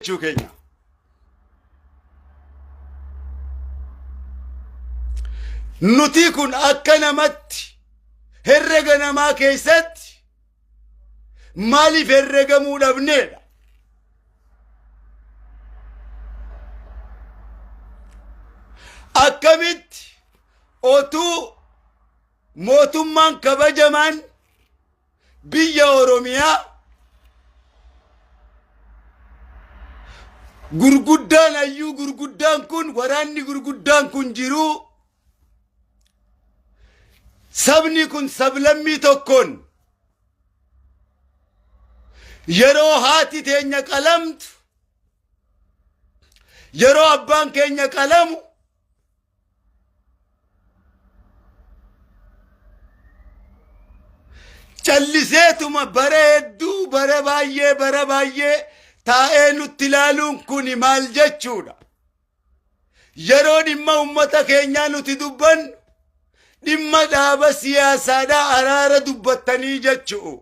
Kenya. Nuti kun akka namatti herrega namaa keessatti maaliif herregamuu dhabneedha? Akkamitti otuu mootummaan kabajamaan biyya Oromiyaa gurguddaan ayyuu gurguddaan kun waraanni gurguddaan kun jiru sabni kun sablammii tokkoon yeroo haati teenya qalamtu yeroo abbaan keenya qalamu calliseetuma bara hedduu bara baay'ee taa'ee nutti ilaaluun kuni maal jechuudha? Yeroo dhimma ummata keenyaa nuti dubbannu dhimma dhaaba siyaasaadhaa araara dubbattanii jechuu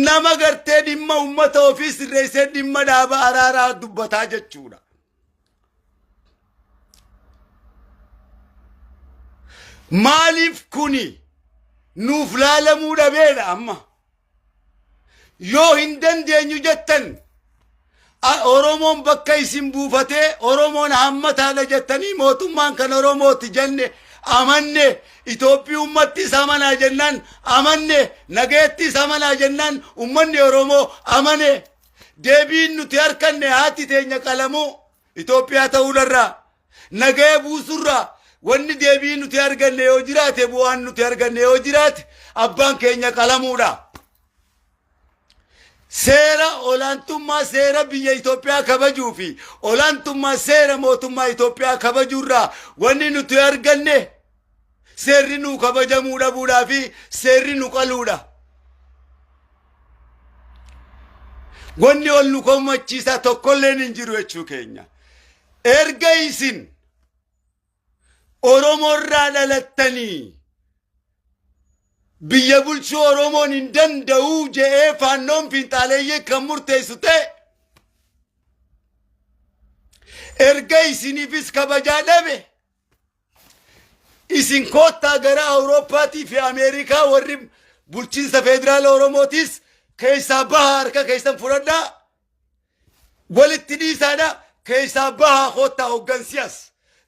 nama gartee dhimma ummata ofii sirreessee dhimma dhaaba araaraa dubbataa jechuudha. Maaliif kuni nuuf laalamuu dhabeedha? Amma yoo hin dandeenyu jettan Oromoon bakka isin buufatee Oromoon hammataadha jettanii mootummaan kan Oromooti jenne amanne Itoophiyaa ummatti samanaa jennaan amanne nageetti samanaa jennaan ummanni Oromoo amane deebiin nuti harkanne haati teenya qalamuu Itoophiyaa ta'uudharraa nagee buusurraa wanni deebiin nuti arganne yoo jiraate bu'aan nuti arganne yoo jiraate abbaan keenya qalamuudha. Seera olaantummaa seera biyya Itoophiyaa kabajuu fi olaantummaa seera mootummaa Itoophiyaa kabajuurraa wanni nuti arganne seerri nu kabajamuu dhabuudhaa fi seerri nu qaluudha. Wanni ol nu komachiisaa tokkolleen hin jiru jechuu keenya. Erga isin Oromoorraa dhalattanii biyya bulchuu Oromoon hin danda'uu je'ee faannoon fiinxaaleeyyee kan murteessu ta'e erga isiniifis kabajaa dhabe isin koottaa gara Awurooppaatii fi Ameerikaa warri bulchiinsa federaala Oromootis keessaa bahaa harka keessan fudhadhaa walitti dhiisaadha keessaa bahaa koottaa hoggansiyaas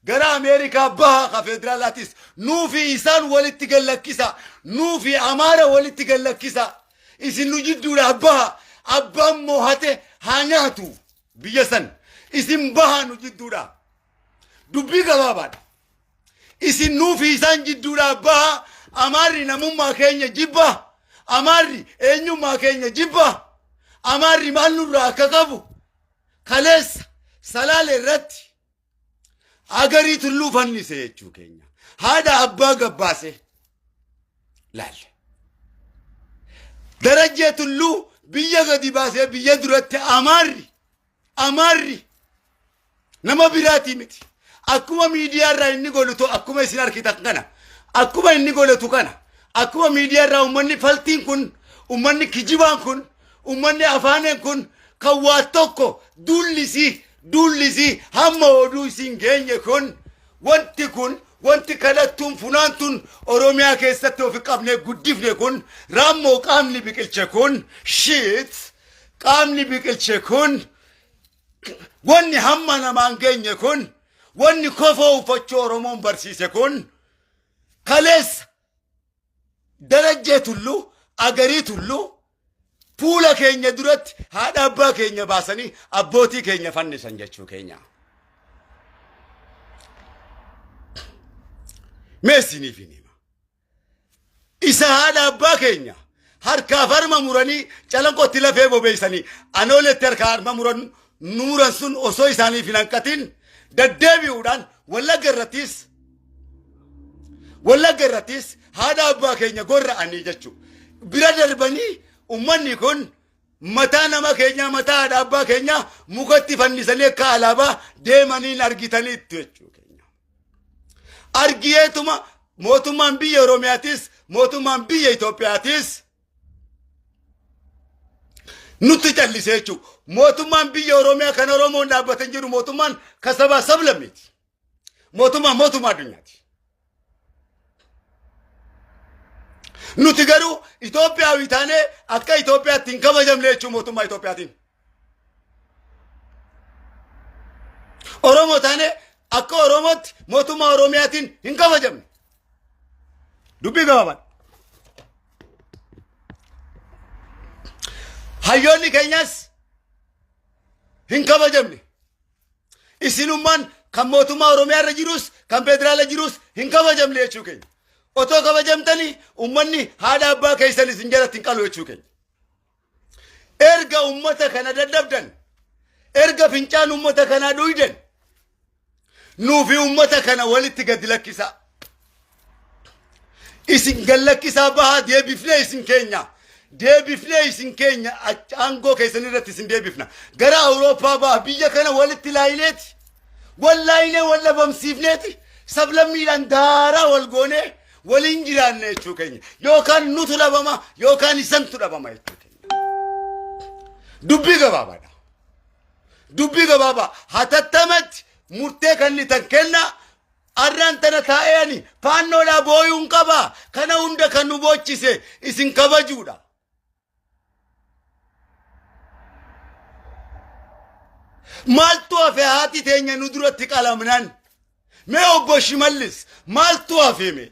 gara Ameerikaa bahaa ka federaalaatis nuufi isaan walitti gallakkisa nuufi Amaara walitti gallakkisa isin nu jidduudha baha abbaan moohate haa nyaatu biyya san isin baha nu jidduudha dubbii gabaabaadha isin nuufi isaan jidduudha baha Amaarri namummaa keenya jibba Amaarri eenyummaa keenya jibba Amaarri maal nurraa akka qabu kaleessa salaale irratti agarii tulluu fannise jechuu keenya haadha abbaa gabbaase laalle darajjee tulluu biyya gadi baasee biyya duratti Amaarri nama biraatii miti akkuma miidiyaa irraa inni godhatu akkuma isin argitan kana akkuma inni godhatu kana akkuma miidiyaa irraa ummanni faltiin kun ummanni kijibaan kun ummanni afaaneen kun kan waa tokko dullisi hamma oduu isin geenye kun wanti kadhattuun funaantuun Oromiyaa keessatti ofi qabnee guddifne kun raammoo qaamni biqilche kun qaamni biqilche kun wanni hamma namaan geenye kun wanni kofoo uffachuu Oromoon barsiise kun kaleessa darajjee tulluu agarii tulluu fuula keenya duratti haadha abbaa keenya baasanii abbootii keenya fannisan jechuu keenya. Meesiniif hin hima. Isa haadha abbaa keenya harkaaf harma muranii calanqootti lafee bobeeysanii anooletti harkaa harma muran sun osoo isaaniif hin hanqatin deddeebi'uudhaan Wallagga irrattis haadha abbaa keenya gorra'anii jechuu bira darbanii ummanni kun mataa nama keenya mataa haadha abbaa keenya mukatti fannisanii akka alaabaa deemanii argitaniitu jechuu keenya. Argiyeetuma mootummaan biyya Oromiyaatis mootummaan biyya Itoophiyaatis nuti callisee jechuudha. Mootummaan biyya Oromiyaa kan Oromoon dhaabbatan jiru mootummaan kan sabaa sablammeeti. Mootummaa addunyaati. Nuti garuu Itoophiyaa taanee akka Itoophiyaatti hin kabajamne jechuudha mootummaa Itoophiyaatiin. Oromoo taanee akka Oromootti mootummaa Oromiyaatiin hin kabajamne. Dubbii gabaabaa. Hayyoonni keenyas hin kabajamne. Isinummaan kan mootummaa Oromiyaa irra jirus kan federaala jirus hin kabajamne jechuu keenya. Otoo kabajamtanii ummanni haadha abbaa keessan isin jalatti hin qalu jechuu keenya. Erga ummata kana daddabdan, erga fincaan ummata kana dhuydan, nuufi ummata kana walitti gadi lakkisaa. Isin gallakkisaa bahaa deebifnee isin keenya aangoo keessan irratti isin deebifna. Gara Awurooppaa baha biyya kana walitti laayineeti. Wallaayinee wal dhabamsiifneeti. Sablammiidhaan daaraa wal goonee waliin jiraanne jechuu keenya. Yookaan nutu dhabama yookaan isantu dhabama jechuu keenya. Dubbii gabaabaadha. Dubbii gabaabaa hatattamatti murtee kan ni kenna. Arraan tana taa'eeni faannoodhaa booyuun qaba. Kana hunda kan nu boochise isin kabajuudha. Maaltu hafe haati teenya nu duratti qalamnaan? Mee obbo Shimallis maaltu hafe mee?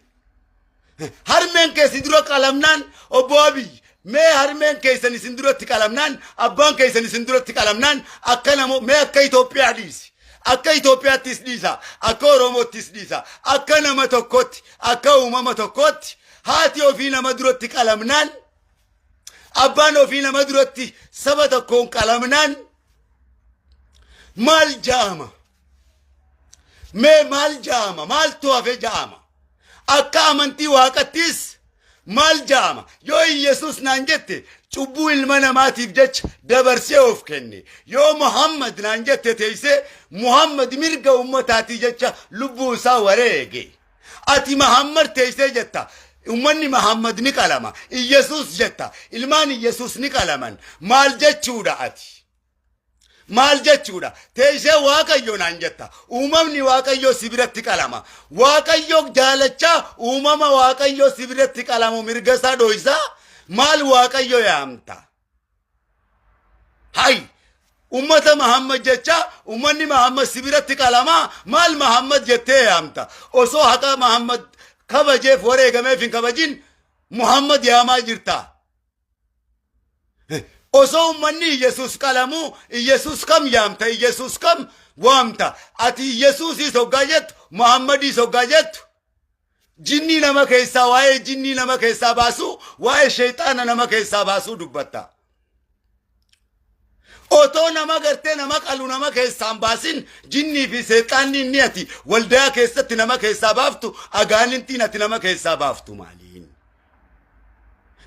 Harmeen keessi dura qalamnaan obbo Abiy mee harmeen keessan isin duratti qalamnaan abbaan keessan isin duratti qalamnaan akka namoo mee akka Itoophiyaa dhiisi. Akka Itoophiyaattis dhiisa, akka Oromoottis dhiisa, akka nama tokkotti, akka uumama tokkotti, haati ofii nama duratti qalamnaan, abbaan ofii nama duratti saba tokkoon qalamnaan, maal jaama? Mee maal jaama? Maaltu hafe jaama? Akka amantii waaqattis maal jaama? Yoo Yesus naan jette cubbuu ilma namaatiif jecha dabarsee of kenne. Yoo Muhammad naan jette teessee Muhammad mirga ummataatii jecha lubbuu isaa wareege. Ati Muhammad teessee jetta. Ummanni Muhammad ni qalama. Yesus jetta. Ilmaan Yesus ni qalaman. Maal jechuudha ati? Maal jechuudha? Teessee Waaqayyo naan jetta. Uumamni Waaqayyo si biratti qalama. Waaqayyo jaalachaa uumama Waaqayyo si biratti qalamu mirga isaa dho'isaa. Maal Waaqayyo yaamta? Hay ummata Muhammad jecha ummanni Muhammad si biratti qalama. Maal Muhammad jettee yaamta? Osoo haqa Muhammad kabajeef wareegameef hin kabajin Muhammad yaamaa jirta. Osoo ummanni Yesus qalamu Yesus kam yaamta? Yesus kam waamta? Ati Yesusis hoggaa jettu Muhammadis hoggaa jettu jinni nama keessaa waa'ee jinni nama keessaa baasu waa'ee shayxaana nama keessaa baasu dubbatta. Otoo nama gartee nama qalu nama keessaan baasin jinnii fi seexaanni inni ati waldaa keessatti nama keessaa baaftu agaanintiin ati nama keessaa baaftu maaliin?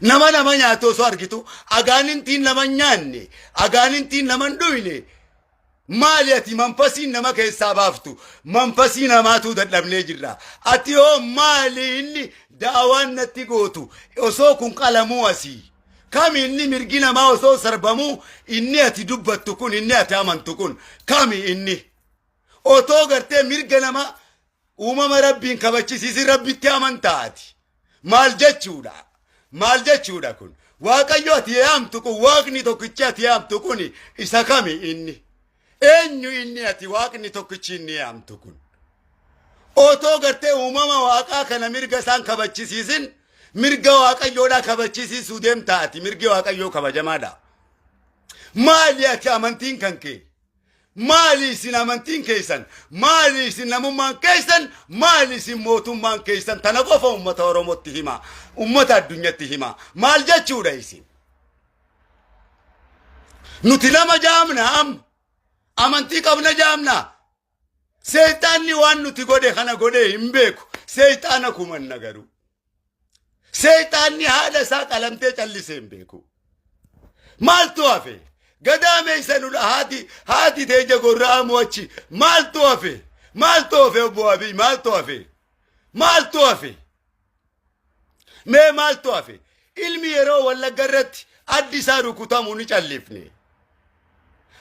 Nama nyaatu osoo argitu agaanintiin nama nyaanne agaanintiin nama dhuyne maali ati manfasiin nama keessaa baaftu? Manfasii namaatu dadhabnee jirra. Ati hoo maali inni daawaan natti gootu osoo kun qalamuu asii? Kami inni mirgi namaa osoo sarbamuu inni ati dubbattu kun inni ati amantu kun kami inni? Otoo gartee mirga nama uumama rabbiin kabachisiisin rabbitti amantaati. Maal jechuudha? Maal jechuudha kun? Waaqayyo ati yaamtu kun waaqni tokkichi ati yaamtu kun isa kami inni? Eenyu inni ati waaqni tokkichi inni yaamtu kun? Otoo gartee uumama waaqaa kana mirga isaan kabachisiisin mirga Waaqayyoodhaa kabachisiisuu deemta ati. Mirgi Waaqayyoo kabajamaadha. Maali ati amantiin kan kee? Maali isin amantiin keessan? Maali isin namummaan keessan? Maali isin mootummaan keessan? Tana qofa ummata Oromootti hima. Ummata addunyatti hima. Maal jechuudha isin? Nuti nama jaamna amma. Amantii qabna jaamna. Seexaanni waan nuti godhe kana godhe hin beeku. Seexaana kumanna garuu. Seexaanni haadha isaa qalamtee callisee hin beeku. Maaltu hafe? Gadaamee isa nudha haati teenya gorraa mo'achi. Maaltu hafe? Maaltu hafe obbo Abiy? Maaltu hafe? Maaltu hafe? Mee maaltu hafe? Ilmi yeroo Wallagga irratti addisaa rukutamu ni callifne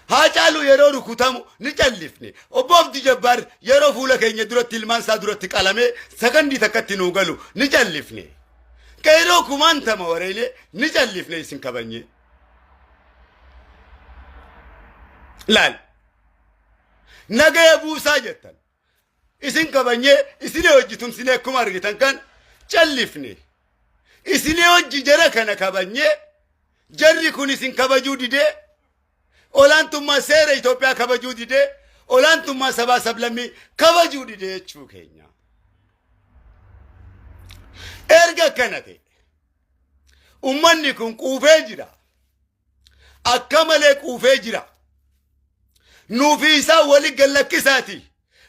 haa caalu yeroo rukutamu ni callifne obboobdi jabbaar yeroo fuula keenya duratti ilmaan isaa duratti qalamee sakandii takkatti nuu galu ni callifne kayroo kumaantama wareelee ni callifne isin kabanye laal nagaya buusaa jettan isin kabanye isine hojjitum sine akkuma argitan kan callifne isine hojji jara kana kabanye jarri kun isin kabajuu didee olaantummaa seera Itoophiyaa kabajuu didee olaantummaa sabaa sablammii kabajuu didee jechuu keenya erga kana ta'e ummanni kun quufee jira akka malee quufee jira nuufi isaa wali gallakkisaati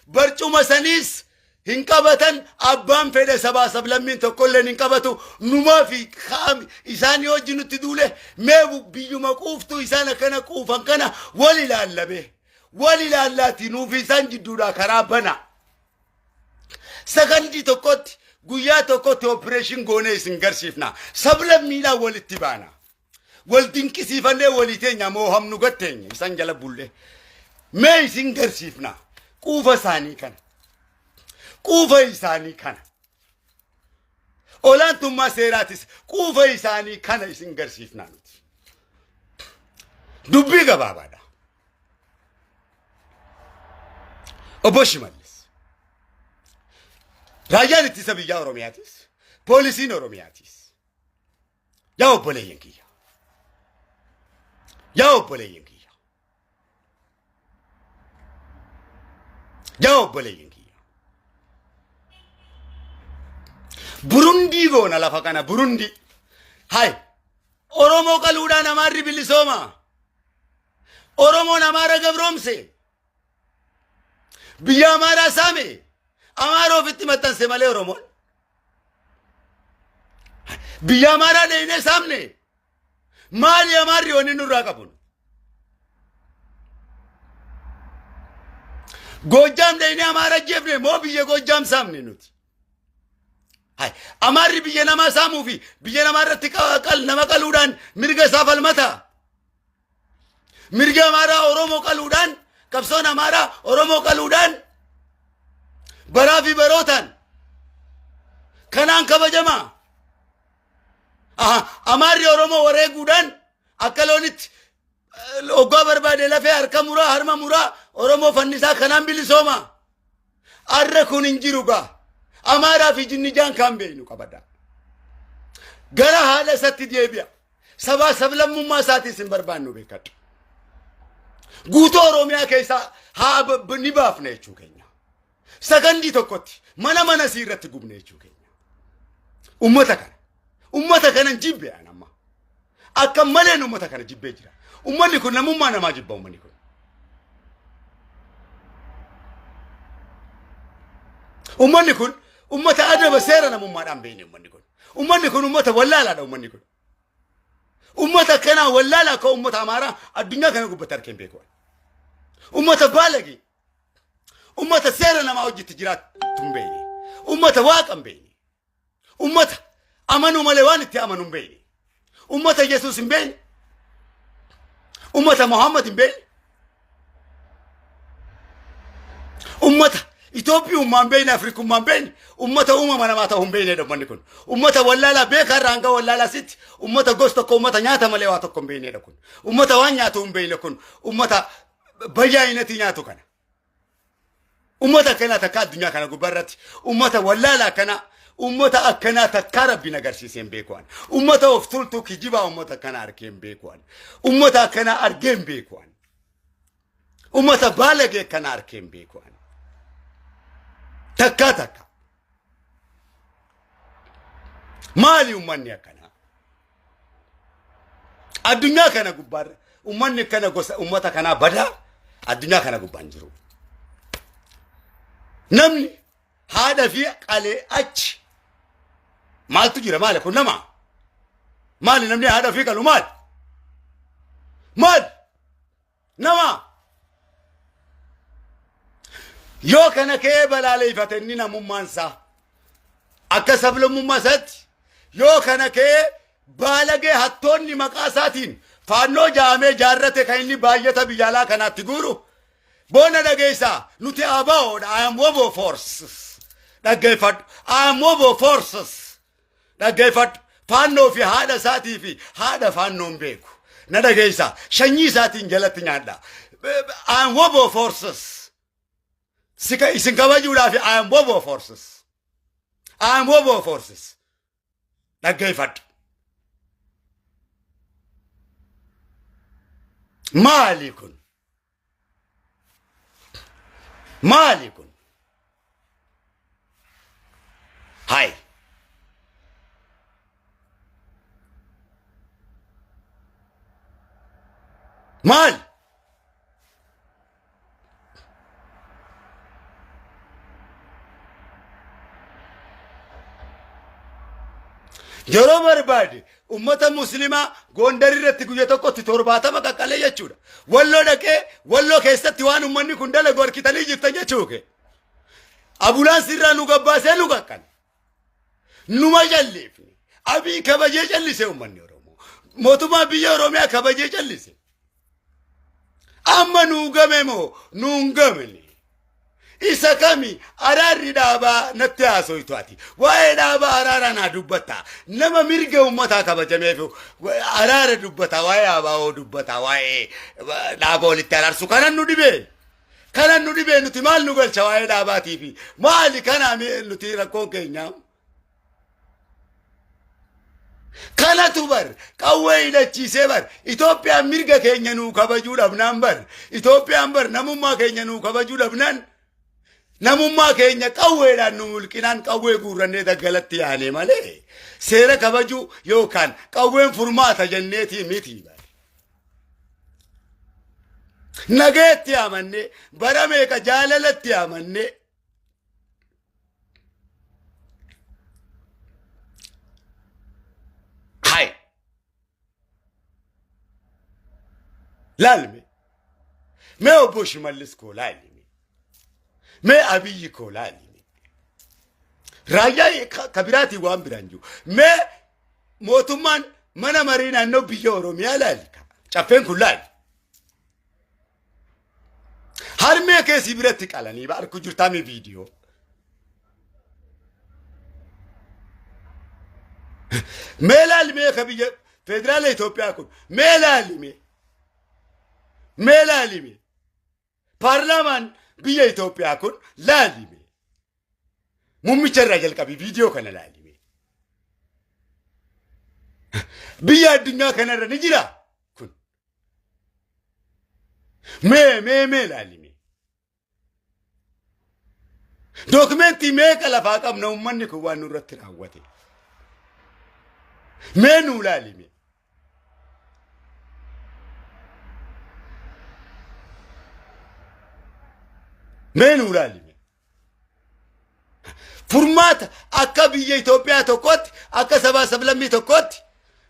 barcuma saniis hin qabatan abbaan fedhe sabaa sablammiin tokkolleen hin qabatu numaa fi isaanii wajjin nutti duule mee biyyuma quuftuu isaan akkana quufan kana wal ilaallaati nuufi isaan jidduudhaa karaa bana sakandii tokkotti guyyaa tokkotti opereeshin goonee isin garsiifna sablammiidhaan walitti baana wal dinqisiifannee walii teenya moohamnu gatteenya isaan jala bulle mee isin garsiifna quufa isaanii kana quufa isaanii kana olaantummaa seeraatis quufa isaanii kana isin garsiifna nuti dubbii gabaabaadha obbo Shimallis raayyaan ittisa biyyaa Oromiyaatis poolisiin Oromiyaatis yaa obboleeyyan kiyya yaa obboleeyyan kiyya yaa obboleeyyan Burundi goona lafa kana Burundi hay Oromoo qaluudhaan amaarri bilisooma Oromoon amaara gabromse biyya amaaraa saame amaara ofitti maxxanse malee Oromoon biyya amaaraa dheeyne saamne maali amaarri wanni nurraa qabun Gojjam dheeyne amaara jeefne moo biyya Gojjam saamne nuti hay amarri biyya nama saamuu fi biyya nama irratti nama qaluudhaan mirga isaa falmata mirga amaaraa Oromoo qaluudhaan qabsoon amaaraa Oromoo qaluudhaan baraa fi barootaan kanaan kabajama amarri Oromoo wareeguudhaan akka loonitti oggaa barbaade lafee harka muraa harma muraa Oromoo fannisaa kanaan bilisooma arra kun hin jiru gaa amaaraa fi jinnijaan kan beeynu qabada gara haala isatti deebi'a sabaa sablammummaa isaatis hin barbaannu beekadhu guutuu Oromiyaa keessaa haa ni baafne jechuu keenya sakandii tokkotti mana sii irratti gubne jechuu keenya ummata kana jibbe anamma akka maleen ummata kana jibbee jira ummanni kun namummaa namaa jibba ummanni kun ummanni kun ummata adaba seera namummaadhaan beeyne ummanni kun ummata wallaalaadha ummanni kun ummata kana wallaalaa ka ummata amaaraa addunyaa kana gubbatti arkeen beeku ummata baalagi ummata seera namaa hojjetti jiraatu hin beeyne ummata waaqa hin beeyne ummata amanuu malee waan itti amanu hin beeyne ummata Yesuus hin beeyne ummata Muhammad hin beeyne ummata Itoophiyaa ummaan beeyne Afrikaa ummaan beeyne ummata uumama namaa ta'uu hin beeyne dhammanni kun ummata wallaalaa beekaa irraa hanga wallaalaa sitti ummata gosa tokko ummata nyaata malee waa tokko hin beeyne kun ummata waan nyaatu hin beeyne kun ummata bayyaa'inati nyaatu kana ummata kana takka addunyaa kana gubbarratti ummata wallaalaa kana ummata akkana takka rabbiin agarsiisee hin beekuwan ummata of tultu kijibaa ummata kana arkee hin beekuwan ummata akkana argee hin beekuwan ummata baalagee kana arkee hin beekuwan takka maali ummanni akkana addunyaa kana gubbaarra ummanni kana gosa ummata kana bada addunyaa kana gubbaan jiru namni haadha fi qalee achi maaltu jira maali kun nama maali namni haadha fi qalu maal nama yoo kana kee balaaleffate inni namummaan isaa akka sablammummaa isaatti yoo kana kee بالغ هاتوني مقاساتين فانو جامع جارته كايني بايته بيالا كانت تقولوا بونا دقيسا نوتي أباود I am Wobo forces دقيفت I am Wobo forces دقيفت فانو في هذا ساتي في هذا فانو بيكو ندقيسا شني ساتين جلت نادا I am Wobo forces سكا إسنكوا جولا في I am Wobo forces I am Wobo forces دقيفت مالكن هاي مال جرو بربادي أمة مسلمة غوندري رتقو يتوكو تتورباتا مكاكالي يجودا والله كيستا تيوان أمني كندل غور كتالي جتا يجوكي أبولان سيرا نوغباسي نوغاكال نوما جليفني أبي كبجي جلسي أمني رومو موتما بيا روميا كبجي جلسي أما نوغميمو نوغمني إسا كمي أراري دابا نتياسو يتواتي واي دابا أرارا ندوبتا نما مرغة أمتا كبجميفو أرارا دوبتا واي أباو دوبتا واي دابا لترارسو كانان ندبي نتي مال نغل شواي دابا تيفي مالي كانا نتي ركون كينيام كانا توبر كاوي دچيسه بر إثيوبيا مرغة كينيانو كبجود أبنان بر إثيوبيا بر نموما كينيانو كبجود أبنان نموما كينيا كاوي دا نمولكنان كاوي غورنه دا غلطي علي مالي سيره كبجو يوكان كاوي فرماتا جنتي ميتي نغيتي امني برامي كجاللتي امني هاي لالمي ما بوش ملس كولالي ما أبي كولالي رايا كبيراتي وام برانجو ما موتمان منا مارينا نو بيورو ميالالك شافين كولالي هرمي كيسي براتك علاني باركو جرتامي فيديو ميلال مي خبي فدرال إثيوبيا كون ميلال مي برلمان بيا إثيوبيا كون لالي مي ممي الرجل كبي فيديو كان لالي مي بيا الدنيا كان رنجرا كون مي لالي مي دوكمنتي مي كلا فاكم نومني كوان نورتنا هوتي منو لالي منو لالي فرمات أكا بيجي إثيوبيا توكوت أكا سبا سبلمي توكوت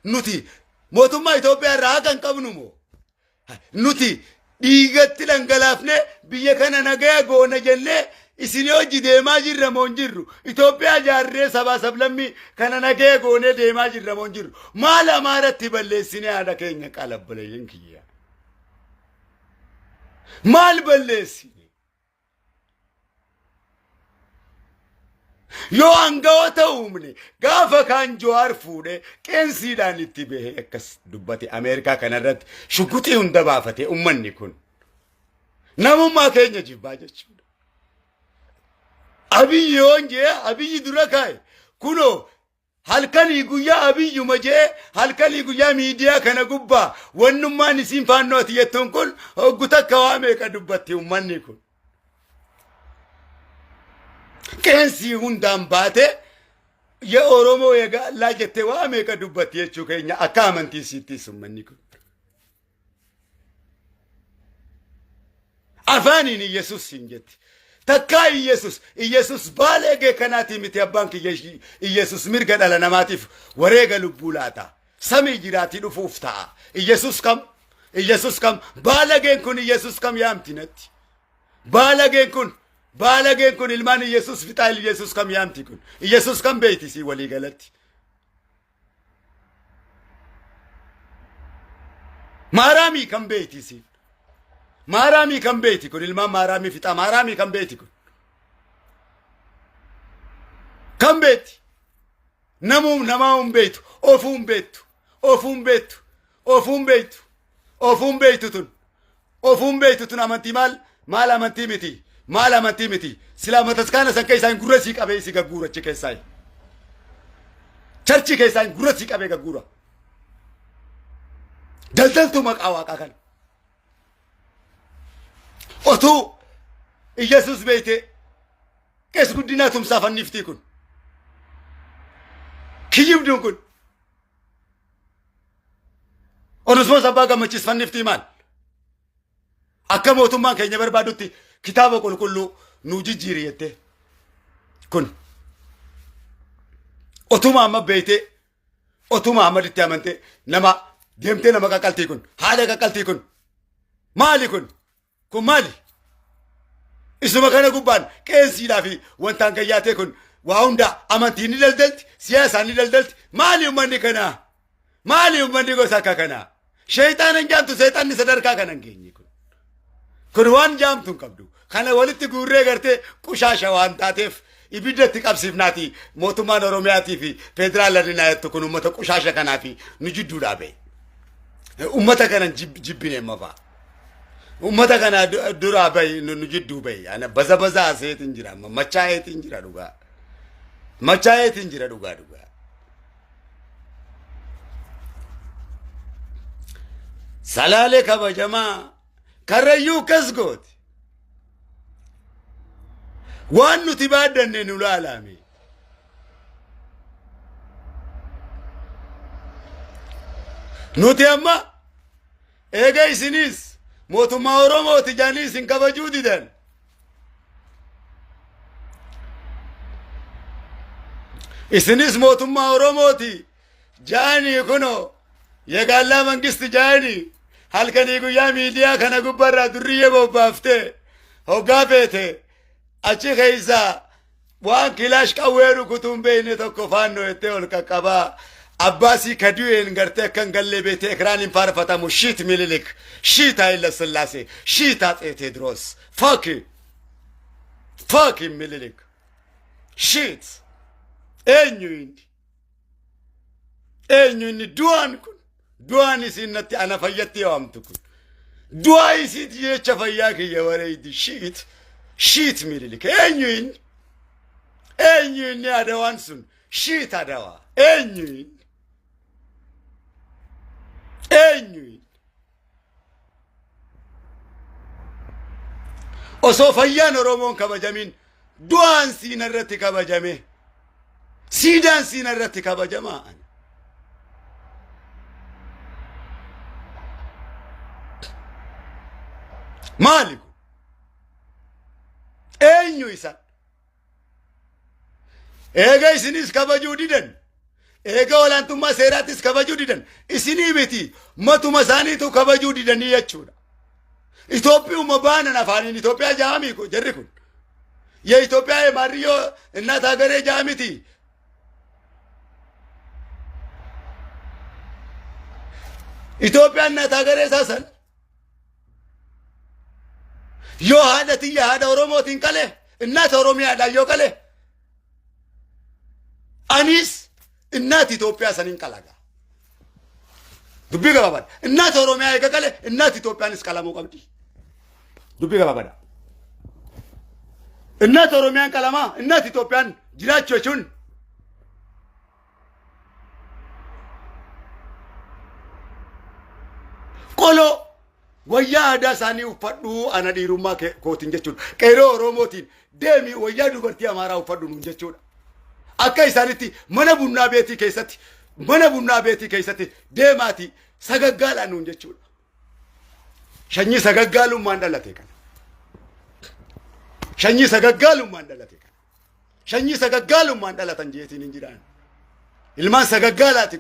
نوتي موتوما إثيوبيا راغان كابنومو نوتي ديغت لنغلافني بيجي كان نغايا غونا جنة إسنيو جدي ما جرّ مونجرو إثيوبيا جارّي سبا سبلمي كان نغايا غونا دي ما جرّ مونجرو مالا مارتي بلّي سني هذا كينيا قلب بلّي كيا مال بلّي سني يو أنغوتا أمني غافا كان جوار فودة كن سيدان اتبه اكس دبتي أمريكا كندا شكوتي هندا فتي أمني كن نمو ما كينيا جيباجة شود أبي يونجي أبي يدركاي كنو هالكن يقويا أبي يومجي هالكن يقويا ميديا كنا قبا ونما نسيم فانوتي يتنقل قطا كوامي كدبتي أمني كن كنسي هندام باتي يا أورومو يا لا جت وامي كدبتي يشوكينيا أكامنتي سيتي سمنيكو أفاني ني يسوع سينجت تكاي يسوع بالغ كناتي متيابانك يسوع ميرغا دالا نماتيف وريغا لبولاتا سمي جيراتي دفوفتا يسوع كم بالغ كن يسوع كم يامتينت بالغ كن بالغ كن المان يسوع فتال يسوع كم يامتي كن يسوع كم بيتي سي ولي غلط Maaraamii kan beeti si. Maaraamii kan beeti kun ilmaan maaraamii fixa maaraamii kan beeti kun. Kan beeti. Namaa beetu. Ofuun beetu. Ofuun beetu. Ofuun beetu. Ofuun beetu tun. Ofuun beetu tun amantii maal amantii miti. Maal amantii miti. Sila mataskaana san keessaa hin gurra sii qabee si gagguurachi keessaa. Charchi keessaa hin gurra sii qabee gagguura. Daldaltu maqaa waaqaa kana. Otuu Iyesuus beekte qees guddinaa tumsaa fanniftii kun. Kiyyibduun kun. Onusmoo sabbaa gammachiis fanniftii maal? Akka mootummaan keenya barbaadutti kitaaba qulqulluu nuu jijjiiri jettee. Kun. Otuma amma beekte otuma amma itti amante nama deemtee nama qaqqaltii kun. Haala qaqqaltii kun. Maali kun? Kun maali? Isuma kana gubbaan qeensiidhaa fi wantaan gayyaatee kun waa hunda amantii ni daldalti, siyaasa ni daldalti. Maali ummanni kana? Maali ummanni gosa akka kana? Sheeyxaan hin jaamtu seexanni sadarkaa kana hin geenye kun. Kun waan jaamtu hin qabdu. Kana walitti guurree gartee qushaasha waan taateef ibiddatti qabsiifnaati mootummaan Oromiyaatii fi federaalaa naayattu kun uummata qushaasha kanaa fi nu jidduudhaa ba'e. Uummata kana jibbine mafaa. Ummata kana dura bay nu jiddu bay ana baza aseetin jira machaa'eetin jira dhugaa machaa'eetin jira dhugaa salaale kabajamaa karrayyuu kas gooti waan nuti baaddanne nu laalame nuti amma eega isinis mootummaa Oromooti jaanii isin kabajuu didan. Isinis mootummaa Oromooti jaanii kuno yegaallaa mangisti jaanii halkanii guyyaa miidiyaa kana gubbarraa durriyyee bobbaaftee hoggaa feete achi keessaa waan kilaash qawwee rukutuun beeyne tokko faannoo jettee ol qaqqabaa. Abbasi kadu'een gartee akkan gallee beetee ekraaniin faarfatamu shiit Minilik shiit Hayila Sillaasee shiit Atsee Teediroos faaki Minilik shiit eenyu inni du'aan kun du'aan isin natti ana fayyatti yaamtu kun du'aa isiit jecha fayyaa kiyya wareeydi shiit Minilik eenyu inni adawaan sun shiit adawaa eenyu osoo fayyaan Oromoon kabajamin du'aan siin irratti kabajame siidaan siin irratti kabajamaa maali kun eenyu isa eega isinis kabajuu didan eega olaantummaa seeraattis kabajuu didan isinii miti matuma isaaniitu kabajuu didanii jechuudha. Itoophiyaa baanan afaaniin Itoophiyaa jaamii kun jarri kun የኢትዮጵያ የማሪዮ እናት ሀገሬ ጃሚቲ ኢትዮጵያ እናት ሀገሬ ሳሰን ዮሐነት ያዳ ኦሮሞቲን ቀለ እናት ኦሮሚያ ዳዮ ቀለ አኒስ እናት ኢትዮጵያ ሰኒን ቀላጋ ዱቢ ገባባል እናት ኦሮሚያ ይቀቀለ እናት ኢትዮጵያንስ ቀላሙ ቀብዲ ዱቢ ገባባዳ እናት ኦሮሚያን ቀላማ እናት ኢትዮጵያን ጅራቾቹን ቆሎ ወያ አዳሳኒ ውፈዱ አና ዲሩማ ኮቲን ጀቹን ቀሮ ኦሮሞቲን ደሚ ወያ ዱበርቲ አማራ ውፈዱ ኑ ጀቹን አካ ኢሳኒቲ መነ ቡና ቤቲ ከይሰቲ ደማቲ ሰገጋላ ኑ ጀቹን ሸኝ ሰገጋሉ ማንዳላቴ ከነ ሸኝ ሰገጋሉ ማንዳላቴ ከነ ሸኝ ሰገጋሉ ማንዳላተን ጀቲን እንጂራን ኢልማን ሰገጋላቲ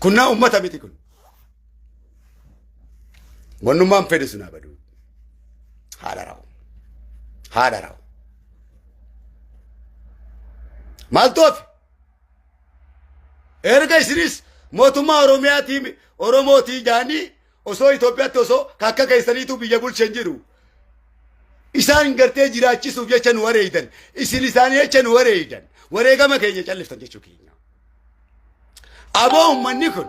kunna ummata miti kun wannummaan fedhe suna badu haadha raw maaltoof erga isinis mootummaa Oromiyaatii Oromootii jaanii osoo Itoophiyaatti osoo kakka keessaniitu biyya bulchan jiru. Isaan gartee jiraachisuuf jecha nu wareeydan. Isin isaanii jecha nu wareeydan. Wareegama keenya calliftan jechuu keenya. Aboo ummanni kun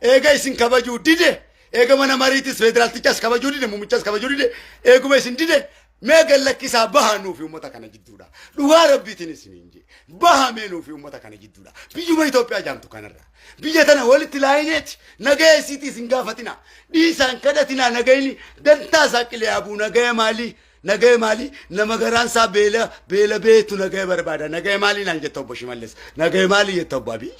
eega isin kabajuu dide eega mana mariitis federaaltichas kabajuu dide muummichas kabajuu dide eeguma isin dide mee gallakkisaa bahanuufi uummata kana jidduudha. Dhugaa rabbiitiin isin hinji bahameenuufi uummata kana jidduudha. Biyyuma Itoophiyaa jaamtu kanarra. Biyya tana walitti laayineeti nagaya isiitii isin gaafatina. Dhiisaan kadhatina nagayni dantaa saaqilee abuu nagaya maalii nagaya maalii nama garaansaa beela beetu nagaya barbaada. Nagaya maalii naan jetta obbo Shimallis. Nagaya maalii jetta obbo Abiy.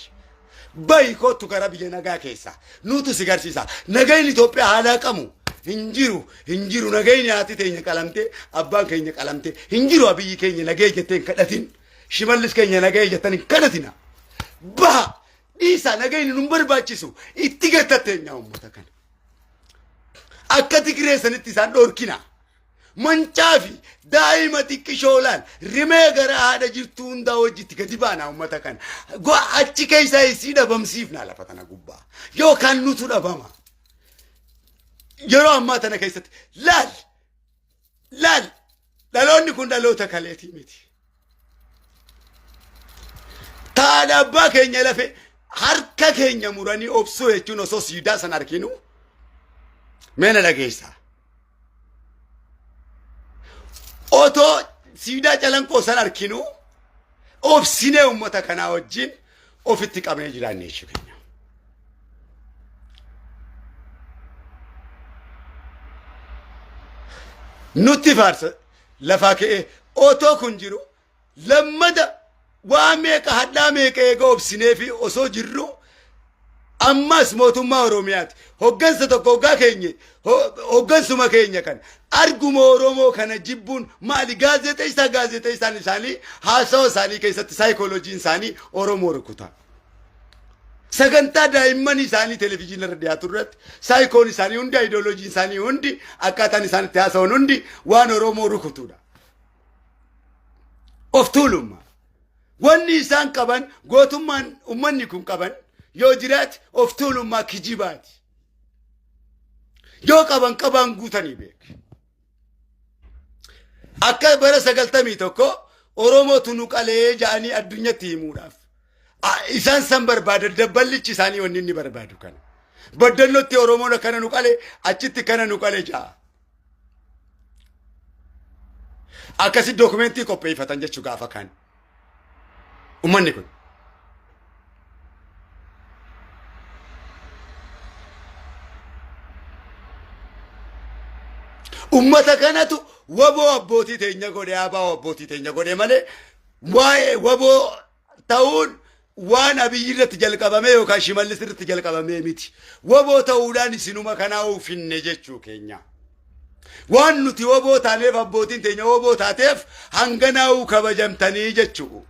Bayi kootu karaa biyya nagaa keessa nutu si garsiisa. Nagayni Itoophiyaa haala qamu. Hinjiru nagayni haati teenya qalamte abbaan keenya qalamte hinjiru Abiyyi keenya nagaya jetteen kadhatin Shimallis keenya nagaya jettan kadhatina. Baha dhiisa nagayni nun barbaachisu itti gattateenya uummata kana. Akka Tigreessanitti isaan dhorkina. Mancaafi daa'ima xiqqishoolaan rimee gara haadha jirtu hundaa wajjitti gadi baana uummata kana. Achi keessaa isii dhabamsiifna lafa tana gubbaa yookaan nutu dhabama. Yeroo ammaa tana keessatti laal dhaloonni kun dhaloota kaleetii miti. Taadha abbaa keenya lafe harka keenya muranii obsuu jechuun osoo siidaa san arginu meena dhageessaa. Otoo siidaa calanqoo san arginu obsinee uummata kanaa wajjin ofitti qabnee jiraannee jechuudha. Nuti faarsa lafaa ka'ee otoo kun jiru lammada waa meeqa hadhaa meeqa eega obsinee fi osoo jirru ammas mootummaa Oromiyaati. Hoggansa tokko hoggaa keenya hoggansuma keenya kan arguma Oromoo kana jibbuun maali gaazexeessaan isaanii haasawa isaanii keessatti saayikooloojiin isaanii Oromoo rukuta. Sagantaa daa'imman isaanii televiziyoonarra dhiyaatu irratti saayikoon isaanii hundi ayidooloojiin isaanii hundi akkaataan isaanitti haasa'uun hundi waan Oromoo rukutudha. Of tuulummaa. Wanni isaan qaban gootummaan ummanni kun qaban yoo jiraate of tuulummaa kijibaati. Yoo qaban guutanii beeku. Akka bara 91 Oromootu nu qalee ja'anii addunyatti himuudhaaf. Isaan san barbaada dabballichi isaanii wanni inni barbaadu kana. Baddallotti Oromoon kana nu qalee achitti kana nu qalee ja'a. Akkasi dookumentii qopheeffatan jechuu gaafa kan. Ummanni kun. Ummata kanatu waboo abbootii teenya godhee abaa abbootii teenya godhee malee waa'ee waboo ta'uun waan Abiyyi irratti jalqabame yookaan Shimallis irratti jalqabame miti. Waboo ta'uudhaan isinuma kanaa ufinne jechuu keenya. Waan nuti waboo taaneef abbootiin teenya waboo taateef hanganaa'uu kabajamtanii jechuu.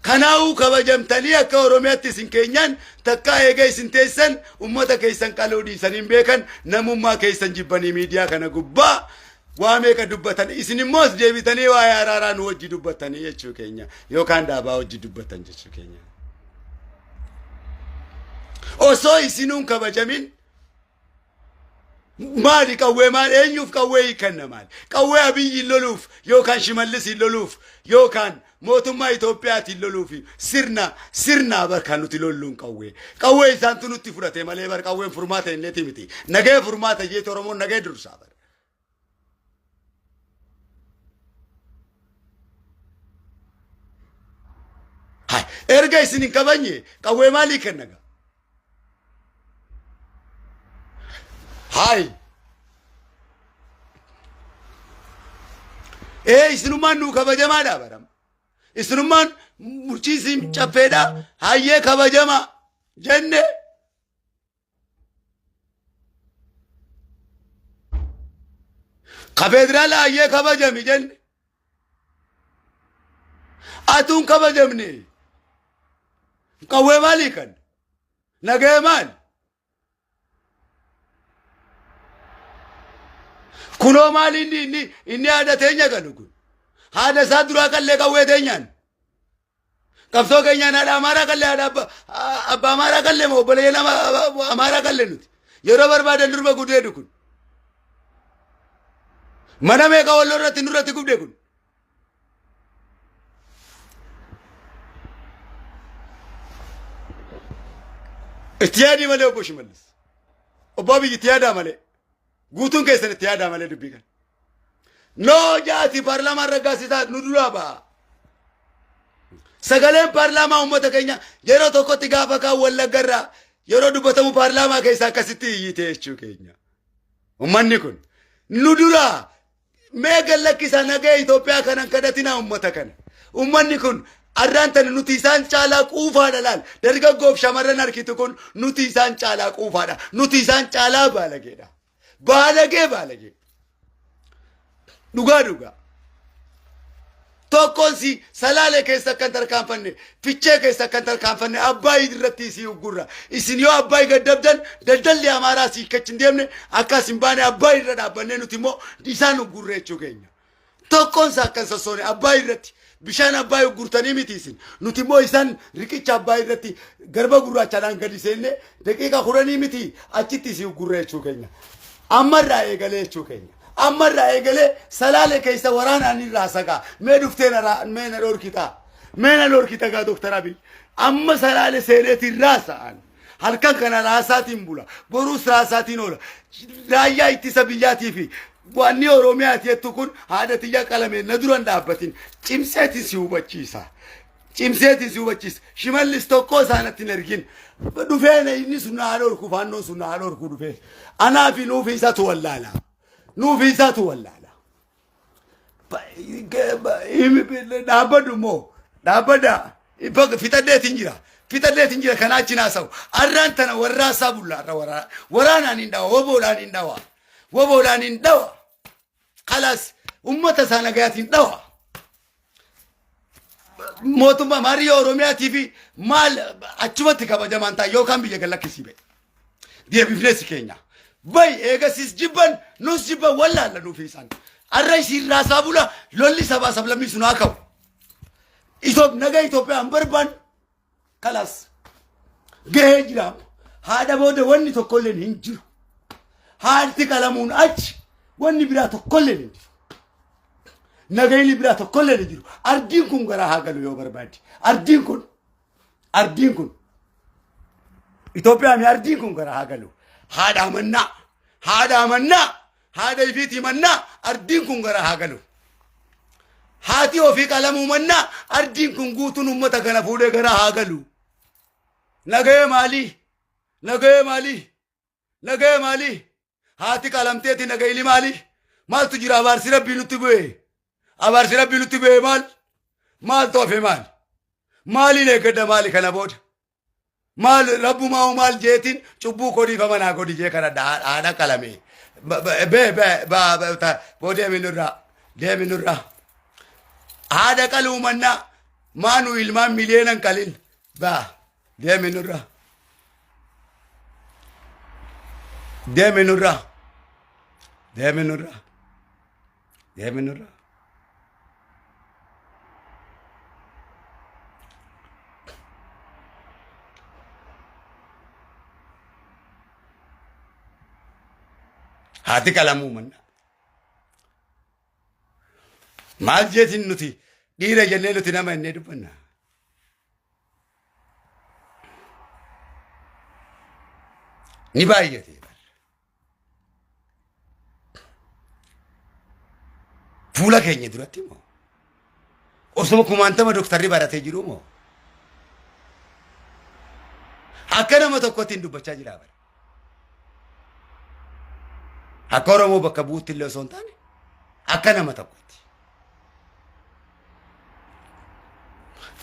Kanaa'uu kabajamtanii akka Oromiyaatti isin keenyaan takkaa eega isin teessan ummata keessan qaluu dhiisaniin beekan namummaa keessan jibbanii miidiyaa kana gubbaa waa meeqa dubbatan isin immoo as deebitanii waa'ee araaraa nu wajji dubbatanii jechuu keenya yookaan dhaabaa wajji dubbatan jechuu keenya. Osoo isinuun kabajamin maali qawwee maal eenyuuf qawwee hiikanna maali qawwee Abiyyi loluuf yookaan Shimallis loluuf yookaan mootummaa Itoophiyaatiin loluuf sirna barkaan nuti lolluun qawwee isaantu nutti fudhate malee bar qawween furmaata inneeti miti nagaya furmaata jeet Oromoon nagaya dursaa bar. Hai erga isin hin qabanye qawwee maalii kennaga. Hai isinumaan nu kabajamaadha baram. Isinumaan murchiisiin caffeedha hayyee kabajama jenne. Ka federaala hayyee kabajami jenne. Atuun kabajamne. Qawwee maalii kan? Nagaya maali? Kunoo maali inni haadha teenya kanu kun? Haadha isaa duraa qallee qawwee teenyaan. qabsoo keenya naadha amaaraa qallee abba amaaraa qallee moo obboleeyyan amaaraa qallee nuti yeroo barbaadan durba gudeedu kun mana meeqa walloo irratti nurratti gubde kun itti malee obbo Shimallis obbo Abiyyi itti yaadaa malee guutuun keessan itti yaadaa malee dubbii kan noo jaati paarlaamaan raggaasisaa nu duraa ba'a sagaleen paarlaamaa uummata keenya yeroo tokkotti gaafa kaan wallaggarraa yeroo dubbatamu paarlaamaa keessaa akkasitti iyyite jechuu keenya ummanni kun nu duraa mee gallakkisa nagee Itoophiyaa kanan kadhatina uummata kana ummanni kun arraantan nuti isaan caalaa quufaadha laal dargaggoof shamarran harkitu kun nuti isaan caalaa quufaadha nuti isaan caalaa baalageedha baalagee dhugaa tokkonsi salaale keessa kan tarkaanfanne fichee keessa kan tarkaanfanne abbaay irratti si ugurra isin yoo abbaay gaddabdan daldalli amaaraa si kachin deemne akkas hin baane abbaay irra dhaabbanne nuti immoo isaan ugurre jechuu keenya tokkonsa akkan sossoone abbaay irratti bishaan abbaay ugurtanii miti isin nuti immoo isaan riqicha abbaay irratti garba gurraachaadhaan gadi seenne daqiiqa 10 miti achitti si ugurre jechuu keenya ammarraa eegalee jechuu keenya ammarraa eegalee salaale keessa waraanaan irraa sagaa mee dhuftee meena dhorkita gaa Dr. Abiy amma salaale seeneeti raasa'an halkan kana raasaatiin bula boruus raasaatiin oola raayyaa ittisa biyyaatii fi wanni Oromiyaati jettu kun haadha tiyya qalameen na duran dhaabbatin cimseetiin si hubachiisa Shimallis tokko isaanatti hin ergin dhufeen inni sun haa dhorku faannoon sun haa dhorku dhufee anaa fi nuufi isatu wallaala dhaabbadhu moo dhaabbadha fixadheetiin jira kanaa achi naasa'u arraan tana warraasaa bullaarra waraanaan hin dhawa woboodhaan hin dhawa kalaas ummata isaa nagayaatiin dhawa mootummaa maarii Oromiyaatii fi maal achumatti kabajamaan ta'a yookaan biyya gallakkisii ba'e deebifneesi keenya bay eegasis jibban nus jibban wallaalla nuufi isaan arra isiin raasaa bula lolli sabaa sablammii sun haa ka'u nagaa Itoophiyaan barbaan kalaas gahee jiraam haadha booda wanni tokkolleen hin jiru haadti qalamuun achi wanni biraa tokkolleen hin jiru nagayni biraa tokkolleen hin jiru ardiin kun garaa haa galu yoo barbaadde ardiin kun Itoophiyaan ardiin kun garaa haa galu haadha amannaa haadha ifiitii mannaa ardiin kun garaa haa galu haati ofii qalamuu mannaa ardiin kun guutuun ummata kana fuudhee garaa haa galu nagayee maalii haati qalamteeti nagayni maalii maaltu jira abaarsi rabbii nutti bu'e maal toofe maaliin eeggadda maali kana booda maal rabbumaa maal jeetiin cubbuu kodiifa manaa kodi jee kana haadha qalame deeminurraa haadha qaluu mannaa maanu ilmaan miliyeenan qalin deeminurraa haati qalamuu manna maal jeetiin nuti dhiira jennee nuti nama innee dubbanna ni baay'ate fuula keenya duratti moo osoo kumaantama doktarri baratee jiru moo akka nama tokkotti hin dubbachaa jira bara akka Oromoo bakka buutti illee osoo hin taane akka nama tokkotti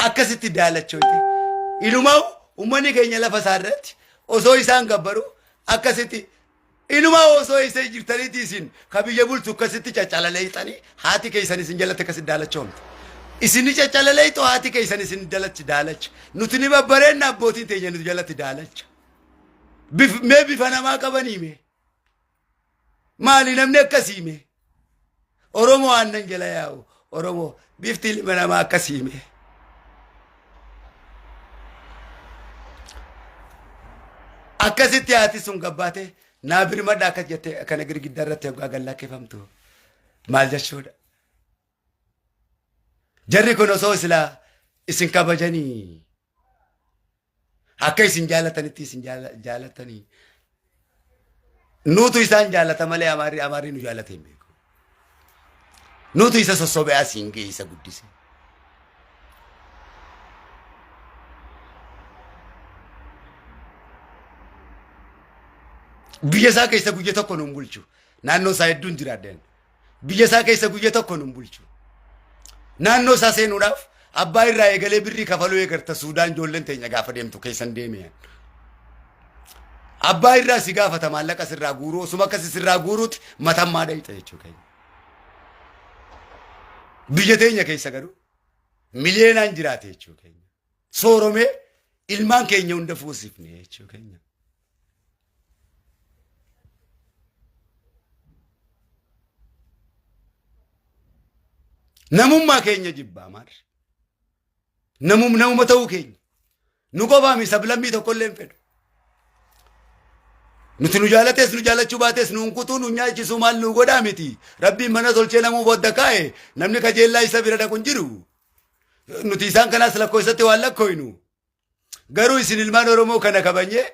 akkasitti daalachooti ilumaa ummanni keenya lafa isaa irratti osoo isaan gabbaru akkasitti ilumaa osoo isa jirtaniiti isin ka biyya bultu akkasitti caccalaleeyxanii haati keessan isin jalatti akkasitti daalachoomte isin caccalaleeyxu haati keessan isin jalatti daalacha nuti ni babbareenna abbootiin teenya nuti jalatti daalacha mee bifa namaa qabanii mee maali namni akkasii mee Oromoo aannan jala yaa'u Oromoo bifti ilma namaa akkasii mee akkasitti haati sun gabbaate naa birmadha akka jette kana girgiddaa irratti hoggaa gallaakkeeffamtu maal jechuudha. Jarri kun osoo silaa isin kabajanii akka isin jaalatanitti isin jaalatanii nutu isaan jaalata malee amaarri nu jaalate hin beeku. Nutu isa sossobee asiin ga'e isa guddise. Biyya isaa keessa guyya tokko nun bulchu. Naannoo isaa hedduun jiraadden. Biyya isaa keessa guyya tokko nun bulchu. Naannoo isaa seenuudhaaf abbaa irraa eegalee birrii kafaluu eegarta Suudaan ijoolleen teenya gaafa deemtu keessan deeme. Abbaa irraa si gaafata maallaqa sirraa guuruu osuma akkasi sirraa guuruuti matammaa dhayita jechuudha. Biyya teenya keessa garuu miliyeenaan jiraate jechuudha. Sooromee ilmaan keenya hunda fuusifne jechuudha. Namummaa keenya jibbaa maal? Namuma ta'uu keenya. Nu qofaami sablammii tokkollee hin fedhu. Nuti nu jaalates nu jaalachuu baates nu hunkutuu nu nyaachisu maal nu godhaa miti. Rabbiin mana tolchee namuu booda kaa'e namni kajeellaa isa bira dhaqu hin jiru. Nuti isaan kanaas lakkoofsatti waan lakkooynu. Garuu isin ilmaan Oromoo kana kabanyee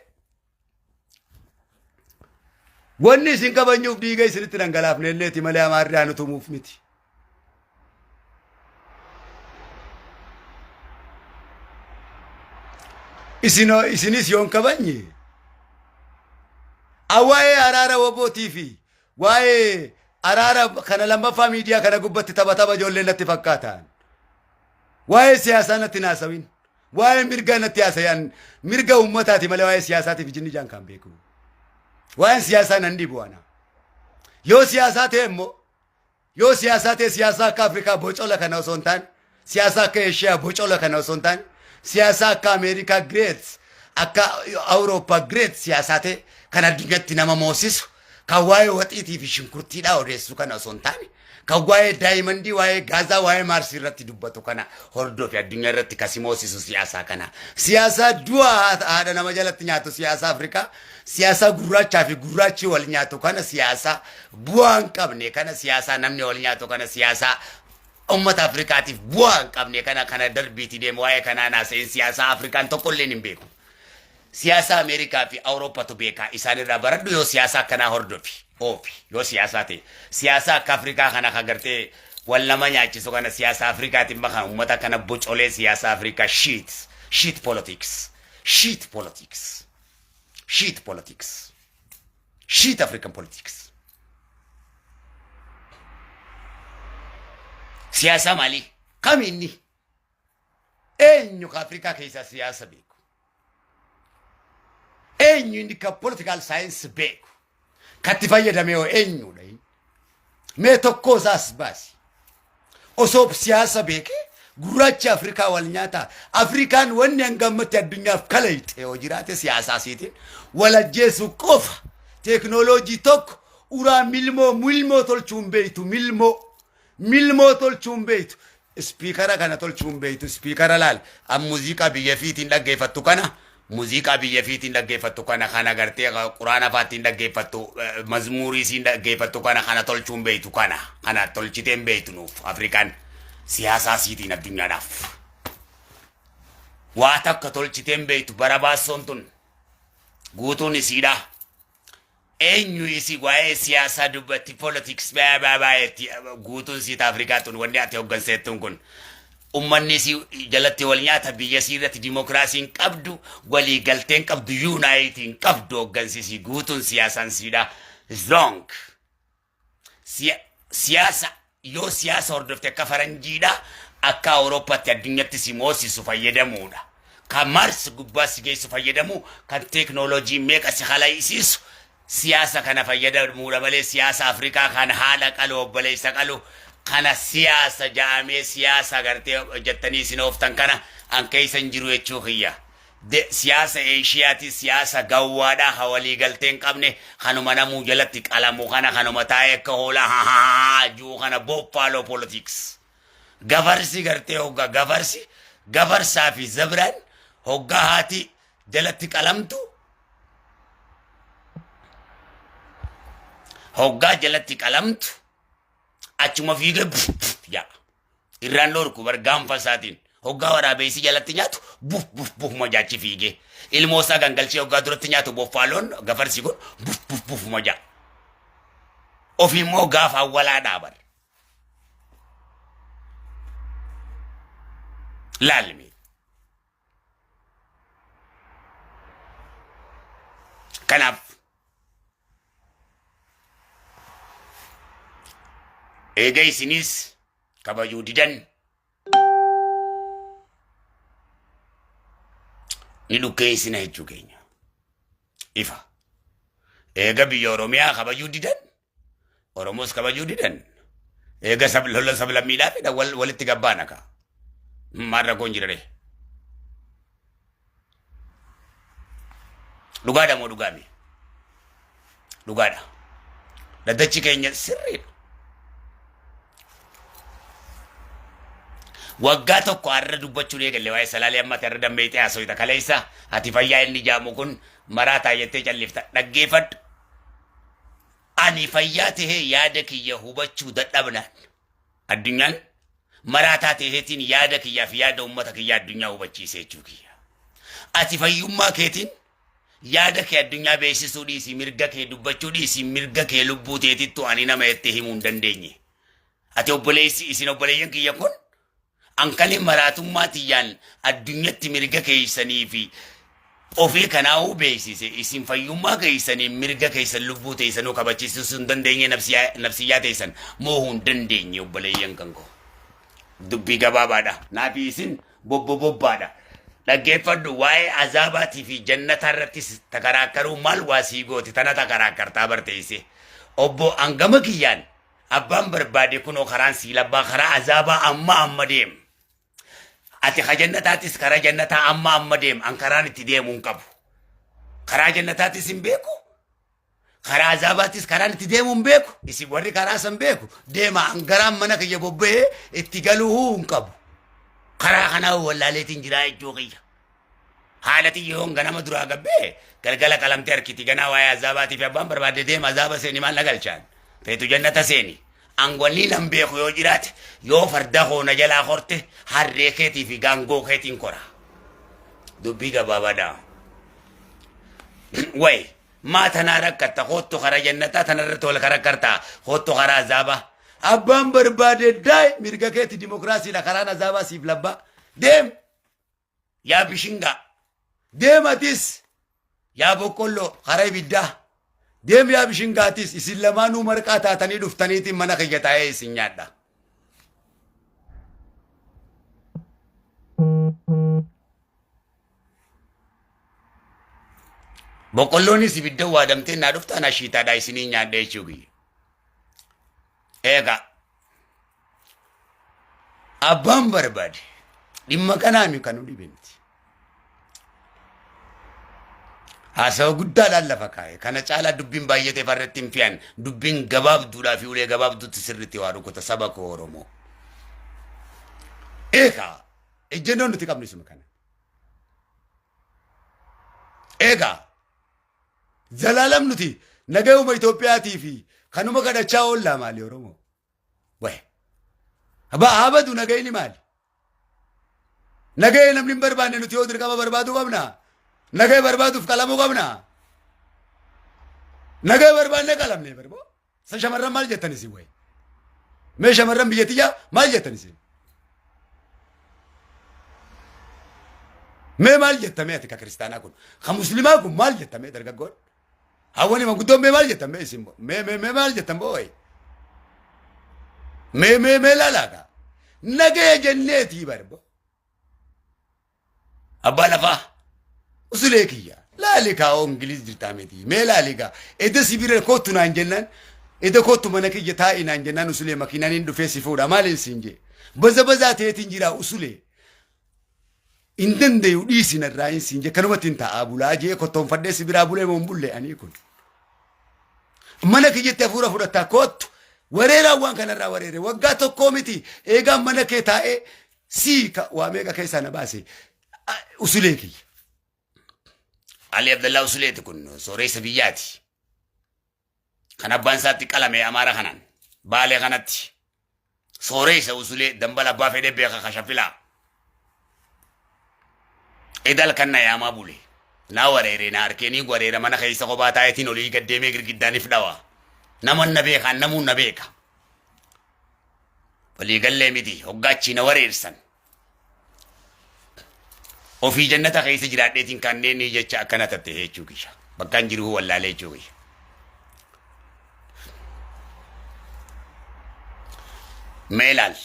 wanni isin kabanyuuf dhiiga isinitti dhangalaafne illeeti malee amaarri haa nu tumuuf miti. Isinis yoon kabanye awwaa'ee araara wabootii fi waa'ee araara kana lammaffaa miidiyaa kana gubbatti taphatama ijoolleen natti fakkaatan. Waa'ee siyaasaa natti naasawin. Waa'ee mirgaa natti haasayan mirga uummataati malee waa'ee siyaasaatiif jinni jaan kan beeku. Waa'een siyaasaa nan dhibu ana. Yoo siyaasaa ta'e immoo yoo siyaasaa ta'e siyaasaa akka Afrikaa bocola kana osoo hin taane siyaasaa akka Eeshiyaa bocola kana osoo hin taane siyaasaa akka Ameerikaa great akka Awurooppaa great siyaasaa ta'e kan addunyatti nama moosisu kan waa'ee waxiitii fi shunkurtiidhaa odeessu kana osoo hin taane kan waa'ee daayimandii waa'ee gaazaa waa'ee maarsii irratti dubbatu kana hordoofi addunyaa irratti kasi moosisu siyaasaa kana siyaasaa du'a haadha nama jalatti nyaatu siyaasaa Afrikaa siyaasaa gurraachaa fi gurraachi wal nyaatu kana siyaasaa bu'aa hin qabne kana siyaasaa namni wal nyaatu kana siyaasaa ummata Afrikaatiif bu'aa hin qabne kana darbiitii deemu waa'ee kanaa naasa'in siyaasaa Afrikaan tokkolleen hin beeku. Siyaasaa Ameerikaa fi Awurooppatu beekaa isaanirraa baradhu yoo siyaasaa akkanaa hordofi oofi yoo siyaasaa ta'e siyaasaa akka Afrikaa kana kagartee wal nama nyaachisu kana siyaasaa Afrikaatiin bakan ummata kana bocolee siyaasaa Afrikaa shit politics shit African politics. Siyasa mali kam inni eenyu ka Afrikaa keessa siyaasa beeku eenyu inni ka political science beeku katti fayyadame yoo eenyudha mee tokko isaas baasi osoo siyaasa beeke gurraachi Afrikaa wal nyaata Afrikaan wanni hangammatti addunyaaf kalayte yoo jiraate siyaasaa siitiin wal ajjeesu qofa teknooloojii tokko uraa milmoo tolchuun beeytu milmoo tolchuun beeytu speakera kana tolchuun beeytu speakera laal am muuziqaa biyya fiitiin dhaggeeffattu kana muuziqaa biyya fiitiin dhaggeeffattu kana kana gartee quraana faatiin dhaggeeffattu mazmuurii siin dhaggeeffattu kana tolchuun beeytu kana tolchiteen beeytu nuuf Afrikaan siyaasaa siitiin addunyaadhaaf waa takka tolchiteen beeytu bara baassoon tun guutuun isiidha. Eenyu isi waa'ee siyaasaa dubbatti politics baay'eetti guutuun siita Afrikaa tun wanni ati hogganseettuun kun ummanni si jalatti wal nyaata biyya siirratti dimokiraasiin qabdu walii galteen qabdu yuunaayitiin qabdu hoggansisi guutuun siyaasaan siidha wrong. Siyaasa yoo siyaasa hordofte akka faranjiidha akka Awurooppaatti addunyatti si moosisu fayyadamuudha. Kan Mars gubbaa si geessu fayyadamu kan teknooloojii meeqa si halayisiisu siyasa kana fayyadamuudha malee siyaasa Afrikaa kan haala qalu obboleessa qalu kana siyasa jaamee siyasa gartee jettanii isin ooftan kana an keeysan jiru jechuu kiyya. Siyasa Eeshiyaati siyasa gawwaadha hawalii galteen qabne kanuma namuu jalatti qalamu kana kanuma taa'ee akka hoolaa juu kana boffaaloo politics. Gavarsi gartee hogga gavarsaa fi zabraan hoggaa haati jalatti qalamtu hoggaa jalatti qalamtu achuma fiigee yaa irraan lorku bargaanfa isaatiin hoggaa waraabessi jalatti nyaatu buf majaachi fiigee ilmoo isaa gangalchee hoggaa duratti nyaatu boffaaloon gafarsi kun buf majaa ofii immoo gaafa awwalaa dhaaban laalmi kanaaf eega isinis kabajuu didan ni dhukkee isina jechuu keenya ifa eega biyya Oromiyaa kabajuu didan Oromos kabajuu didan eega lola sablammiidhaa fedha walitti gabbaana ka marra koon jirare dhugaadha moo dhugaami dhugaadha daddachi keenya sirriidha waggaa tokko har'a dubbachuun eegalle waa'ee salaalee amma har'a dambeeyxee haasofita kaleessa ati fayyaa inni jaamu kun maraa taayyattee callifta dhaggeeffadhu ani fayyaa tahee yaada kiyya hubachuu dadhabnaan addunyaan maraa taateetiin yaada kiyyaa fi yaada ummata kiyyaa addunyaa hubachiisee jechuu kiyya ati fayyummaa keetiin yaada kee addunyaa beeksisuu dhiisii mirga kee dubbachuu dhiisii mirga kee lubbuu teetittu ani nama itti himuu hin dandeenye ati obboleessi isin obboleeyyan kiyya kun ankali maraatummaa tiyyaan addunyatti mirga keeysanii fi ofii kanaa'uu beeksise isin fayyummaa keeysanii mirga keeysan lubbuu teeysanuu kabachiisuu hin dandeenye nafsiyyaa teeysan moo hin dandeenye obboleeyyan kanko dubbii gabaabaadha naafi isin bobbaadha dhaggeeffadhu waa'ee azaabaatii fi jannataa irrattis takaraakkaruu maal waasii gooti tana takaraakkartaa barteeyse obbo angama kiyyaan abbaan barbaade kunoo karaan siilabbaa karaa azaabaa amma deem ati jannataatis karaa jannataa amma deem an karaan itti deemuun qabu karaa jannataatis hin beeku karaa azaabaatis karaan itti deemuun beeku isin warri karaa san beeku deema an garaan mana kiyya bobba'ee itti galuu hin qabu karaa kanaa wallaaleetiin jiraa jechuu kiyya haalati yoon ganama duraa gabbee galgala qalamtee harkiti ganaa waa'ee azaabaatiif abbaan barbaade deema azaaba seeni maal nagalchaan feetu jannata seeni angwani nan beeku yoo jiraate yoo farda hoona jalaa horte harree keetii fi gaangoo keetiin kora dubbii gabaabaadha way maa tanaa rakkatta hoottu kara jannataa tanarra tol karakkartaa hoottu kara azaabaa abbaan barbaade daay mirga keeti dimokiraasiidha karaan azaabaa siif labbaa deem yaa bishingaa deematis yaa boqqolloo kara ibiddaa deem yaa bishingaatis isin lamaanuu marqaa taatanii dhuftaniitiin mana kiyya taa'ee isin nyaadha boqqolloonis ibidda waadamtee naa dhuftaan ashiitaadha isinii nyaadha jechuu kiyya eega abbaan barbaade dhimma kanaami kanu dhibemti haasawa guddaadhaan lafa kaa'e kana caalaa dubbiin baay'atee farratti hin fi'an dubbiin gabaabduudhaa fi ulee gabaabduutti sirriitti waa rukuta saba koo Oromoo eegaa ejjennoon nuti qabnu isuma kana eegaa zalaalam nuti nagayuma Itoophiyaatii fi kanuma kadhachaa oollaa maali Oromoo waye habadu nagayni maali nagayee namni hin barbaanne nuti yoo dirqama barbaaduu qabnaa nagay barbaaduuf qalamuu qabna nagay barbaanne qalamne barboo san shamarran maal jettan isin way mee shamarran biyyatiyyaa maal jettan isin mee maal jettame ati ka kiristaanaa kun ka muslimaa kun maal jettame dargaggoon hawwani manguddoon mee maal jettan mee isin mee maal jettan boo way mee laalaaga nagay jenneetii barboo abbaa lafaa usulekiya lalika o ingiliz dirtameti me lalika ede sibire kotu nan jennan ede kotu manaki jeta ina jennan usule makina nin du fesi fuda malin sinje baza tetin jira usule indende udisi na rain sinje kanumatin ta abula je ko ton fadde sibira bule mon bulle ani kun manaki jete fura fura ta kotu warera wan kana ra warere wagato komiti ega manake tae sika wa mega kaisa na basi usuleki Ali Abdullah usuleeti kun sooreysa biyyaati Kan abbaan isaatti qalame Amaara kanaan Baalee kanatti sooreysa usulee dambala abbaa fedhee beeka kashafilaa. Idal kan na yaamaa bule. Na wareere na arkeenii wareera mana keessa kophaa taayetiin olii gaddeemee girgiddaaniif dhawa. Namoon na beekaan namuun na beeka. Walii gallee miti hoggaachii na wareersan. Ofii jannata keessa jiraadheetiin kanneen jecha akkana tatte jechuu kiyya. Bakkaan jiru wallaalee jechuu kiyya. Meelaal.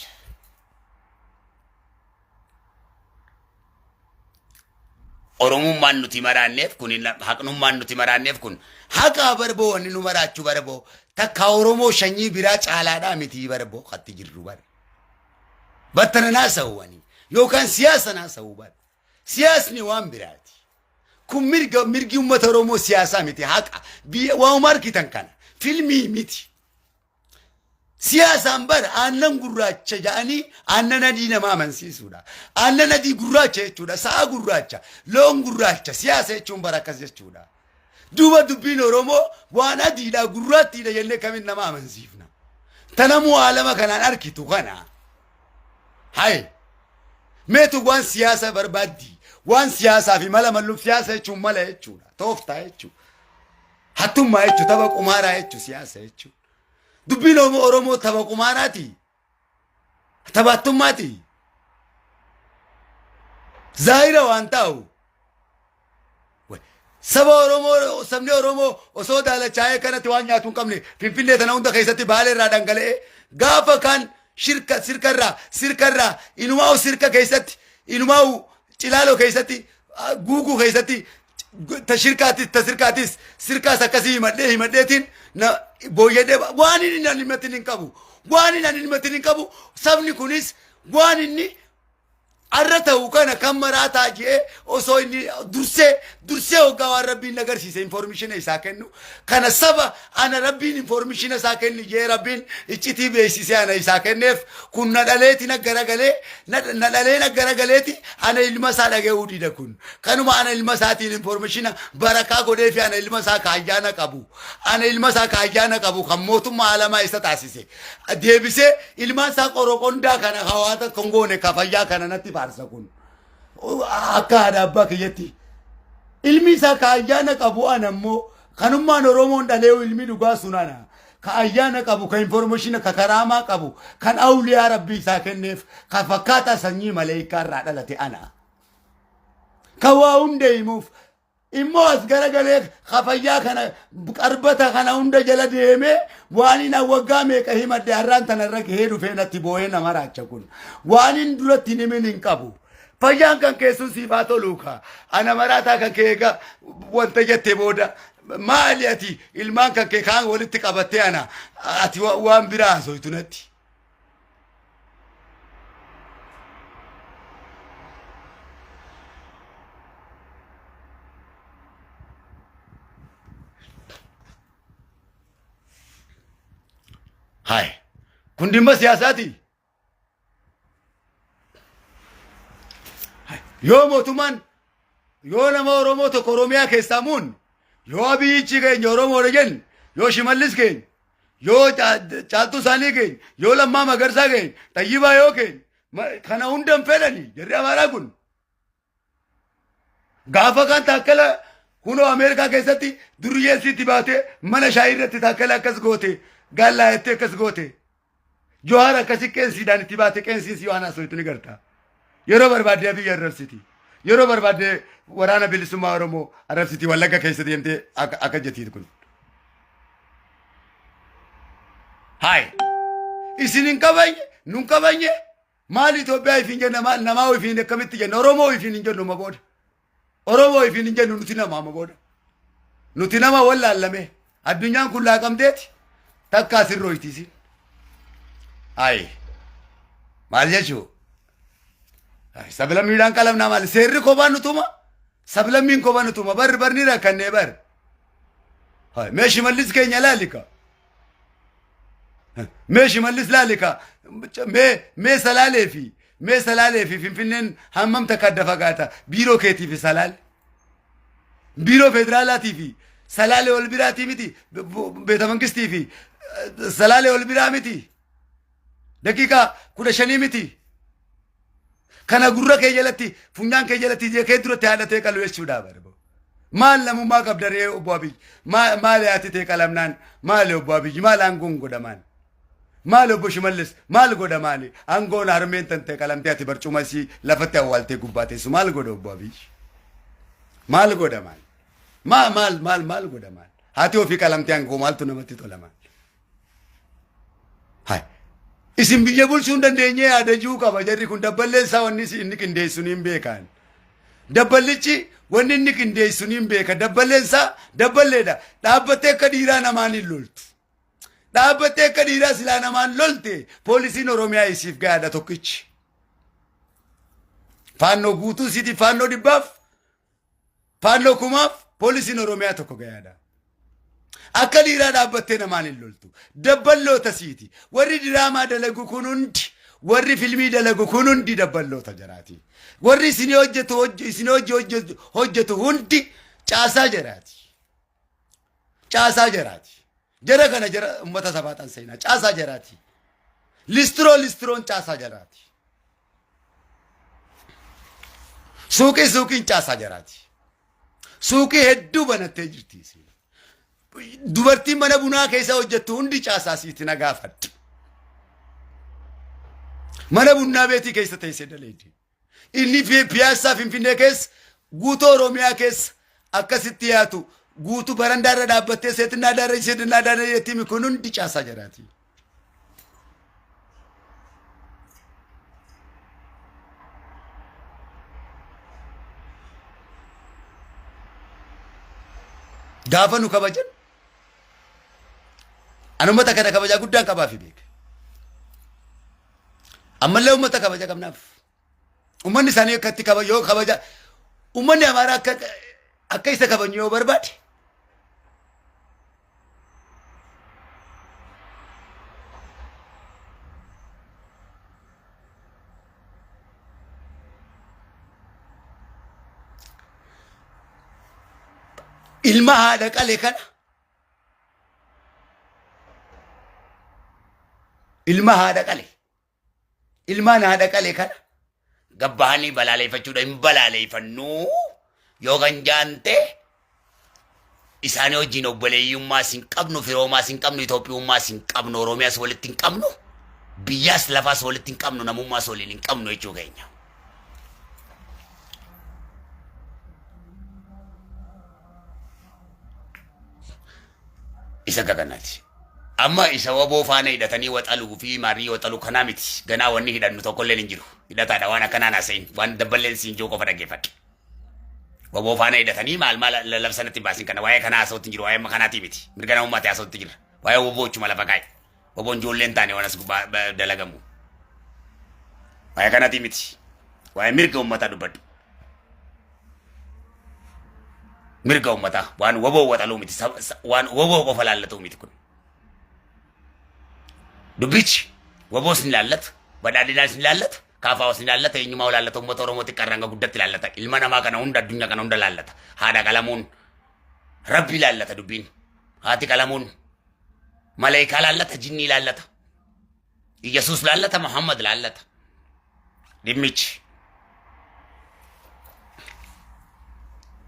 Oromummaan nuti maraanneef kun haqnummaan nuti maraanneef kun haqa barboo wanni nu maraachuu barboo takka Oromoo shanyii biraa caalaadhaa miti barboo qatti jirru bar. Battananaa sa'uwani yookaan siyaasanaa sa'uu bar. Siyaasni waan biraati. Kun mirgi uummata Oromoo siyaasaa miti haqa waan argitan kana filmii miti. Siyaasan bar aannan gurraacha jedhanii aannan adii nama amansiisuudha. Aannan adii gurraacha jechuudha. Sa'a gurraacha, loon gurraacha, siyaasa jechuun bara akkas jechuudha. Duuba dubbiin Oromoo waan adiidha gurraattiidha jennee kamiin nama amansiifna. Tanamuu aalama kanaan arkitu kana. Hai. Meetu waan siyaasa barbaaddi. Waan siyaasaa fi mala malluuf siyaasa jechuun mala jechuudha. Tooftaa jechuudha. Hattummaa jechuudha. Tapha qumaaraa jechuudha siyaasa jechuudha. Dubbiin Oromoo tapha qumaaraati. Taphattummaati. Zaahira waan ta'u. Saba Oromoo sabni Oromoo osoo daalachaa'ee kanatti waan nyaatu hin qabne Finfinnee tana hunda keessatti Baalee irraa dhangala'ee gaafa kan sirkarraa inumaa sirka keessatti inumaa Cilaaloo keessatti guuguu keessatti tasirkaatis sirkaas akkasii himadheetiin na booyyedee waan inni ani himatin hin qabu. Waan inni ani himatin hin qabu sabni kunis waan inni arra ta'u kana kan maraataa jee osoo inni dursee hoggaa waan rabbiin agarsiise informationa isaa kennu kana saba ana rabbiin informationa isaa kenni jee rabbiin iccitii beeksisee ana isaa kenneef kun na dhaleeti na garagaleeti ana ilma isaa dhaga'uu dida kun kanuma ana ilma isaatiin informationa barakaa godhee fi ana ilma isaa kaayyaana qabu kan mootummaa alamaa isa taasise deebisee ilmaan isaa qoroqondaa kana hawaasa kongoone kafayyaa kana natti faarsa kun akka haadha abbaa kiyyatti ilmi isaa kaayyaana qabu anammoo kanummaan Oromoon dhalee ilmi dhugaa sunana kaayyaana qabu ka informationa ka karaamaa qabu kan awliyaa rabbii isaa kenneef ka fakkaata sanyii maleeyikaa irraa dhalate ana ka waa hunda himuuf immoo as garagalee kafayyaa kana qarbata kana hunda jala deemee waan hin waggaa meeqa himadde har'aan tanarra gahee dhufee natti boo'ee nama raacha kun waan hin duratti himin hin qabu. Fayyaan kan keessun siifaa toluuka ana maraataa kan keega wanta jette booda maali ati ilmaan kan kee kaan walitti qabattee ana ati waan biraa haasoftu natti. Hai, kun dhimma siyaasaati. Yoo mootummaan yoo nama Oromoo tokko Oromiyaa keessaa muun yoo abiyyichi keenya Oromoodha jennu yoo Shimallis keenya yoo Caaltuu Saanii keenya yoo Lammaa Magarsaa keenya Tayyibaa yoo keenya kana hundan fedhani jarri Amaaraa kun gaafa kan taakkala kunoo Ameerikaa keessatti duriyyeessitti baatee mana shaayii irratti taakkala akkas goote gaallaa jettee akkas goote Johaar akkasi qeensiidhaan itti baate qeensiisi waan haasoftu ni garta. Yeroo barbaadde biyya arrabsiti. Yeroo barbaadde waraana bilisummaa Oromoo arrabsiti Wallagga keessatti deemtee akka jettiitu kun. Hai. Isin hin qabanye, nun qabanye. Maal Itoophiyaa ifiin jenna namaa ifiin akkamitti jenna Oromoo ifiin hin jennu ma booda. Oromoo ifiin hin jennu nuti namaa ma booda. Nuti nama wallaallame. Addunyaan kun laaqamteeti. Takka asirroo itiisin. Hai. Maal jechuu? Sablammiidhaan qalamnaa maali? Seerri kophaan nutuma. Sablammiin kophaan nutuma. Barni rakkannee bar. Mee Shimallis keenya laalika. Mee Shimallis laalika. Mee Salaalee fi Finfinneen hammam takka adda fagaata. Biiroo keetii fi Salaale. Biiroo federaalaatii fi Salaalee ol biraatii miti beeta mangistii fi salaalee ol biraa miti daqiiqaa 15 miti kana gurra kee jalatti funyaan kee jalatti jeekee duratti haadhatee qalu jechuudha barbo maal namummaa qabdaree obbo Abiy maal yaati ta'e qalamnaan maal obbo Abiy maal aangoon godhamaan maal obbo Shimallis maal godha maali aangoon harmeen tan ta'e qalamtee ati barcuma isii lafatti awwaaltee gubbaateessu maal godha obbo Abiy maal godha maali maal godha maali haati ofii qalamtee aangoo maaltu namatti tola maali hai isin biyya bulchuun dandeenye yaada juu qaba jarri kun dabballeessaa wanni inni qindeessuun hin beekan dabballichi wanni inni qindeessuun hin beeka dabballeessaa dabballeedha dhaabbattee akka dhiiraa namaan hin loltu dhaabbattee akka dhiiraa silaa namaan lolte poolisiin Oromiyaa isiif gaadha tokkichi faannoo guutuu siiti faannoo dhibbaaf faannoo kumaaf poolisiin Oromiyaa tokko gaadha akka dhiiraa dhaabbattee namaan hin loltu dabballoota siiti warri diraamaa dalagu kun hundi warri filmii dalagu kun hundi dabballoota jaraati warri isin hojjetu hundi caasaa jaraati jara kana jara ummata sabaatan seenaa caasaa jaraati listroon caasaa jaraati suuqiin caasaa jaraati suuqii hedduu banattee jirti dubartiin mana bunaa keessa hojjettu hundi caasaa siiti na gaafadhu mana bunaa beetii keessa teessee daleedi inni piyaasaa Finfinnee keessa guutuu Oromiyaa keessa akkasitti yaatu guutuu barandaarra dhaabbattee seetinaa daarra yeetimi kun hundi caasaa jaraati gaafa nu kabajan an ummata kana kabaja guddaan qabaa fi beek ammallee ummata kabaja qabnaaf ummanni isaanii akkatti yoo kabaja ummanni Amaaraa akka isa kabaju yoo barbaade ilma haadha qalee kana ilmaan haadha qalee kana gabbahanii balaaleffachuudha hin balaaleffannuu yoo kan jaante isaanii wajjin obboleeyyummaas hin qabnu firoomaas hin qabnu Itoophiyummaas hin qabnu Oromiyaas walitti hin qabnu biyyaas lafaas walitti hin qabnu namummaas waliin hin qabnu jechuu keenya. isa gaganati amma isa waboo faana hidhatanii waxaluu fi maarii waxaluu kanaa miti ganaa wanni hidhannu tokkolleen hin jiru hidhataadha waan akkanaa naasayin waan dabballeen siin joo qofa dhaggeeffadhe waboo faana hidhatanii maal labsanatti baasin kana waa'ee kanaa haasawutti hin jiru waa'ee makanaatii miti mirga namummaatti haasawutti jira waa'ee waboo chuma lafa kaa'e waboon ijoolleen taane waan as dalagamu waa'ee kanaatii miti waa'ee mirga ummataa dubbadhu mirga ummataa waan waboo waxaluu miti waan waboo qofa laallatu miti kun dubbichi waboo sin laallatu badhaadhinaa sin laallatu kaafaa sin laallata eenyumaa laallata uummata Oromooti qarranga guddatti laallata ilma namaa kana hunda addunyaa kana hunda laallata haadha qalamuun rabbi laallata dubbiin haati qalamuun malaayikaa laallata jinnii laallata Iyyasuus laallata Muhammad laallata dhimmichi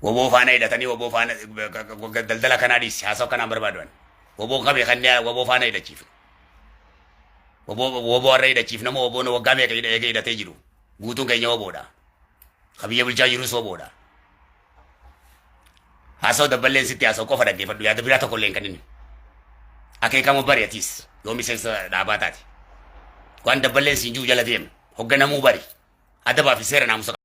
waboo faana hidhatanii waboo faana daldala kanaa dhiisi haasaw kanaan barbaadan waboo qabe kanneen waboo faana hidhachiifne waboo warra hidhachiif nama waboon waggaa meeqa hidhatee jiru guutuun keenya waboodha kabiyya bulchaa jirus waboodha haasaw dabballeen sitti haasaw qofa dhaggeeffadhu yaada biraa tokkollee hin kennin akeekamu bari atiis yoo miseensa dhaabaa taate waan dabballeen siin jiru jala deemu hoogganamuu bari adabaa fi seera naamusa